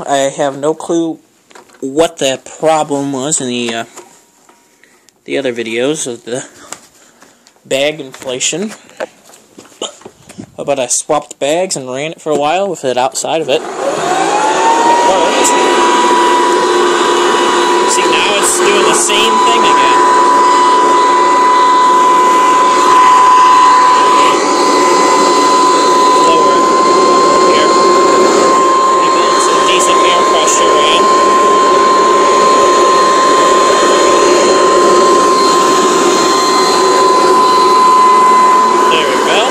I have no clue what the problem was in the other videos of the bag inflation. How about I swapped bags and ran it for a while with it outside of it. It worked. See, now it's doing the same thing again. Lower here. Maybe it's a decent air pressure in. There we go.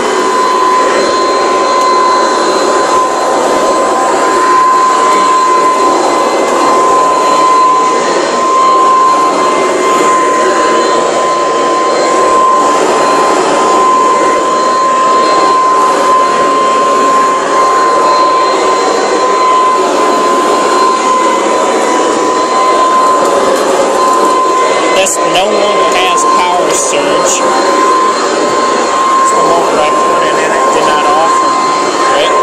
No longer has power surge. It's the motor I put in and it did not offer. Right?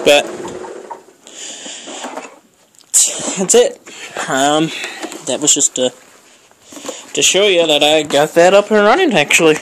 But that's it. That was just to show you that I got that up and running, actually.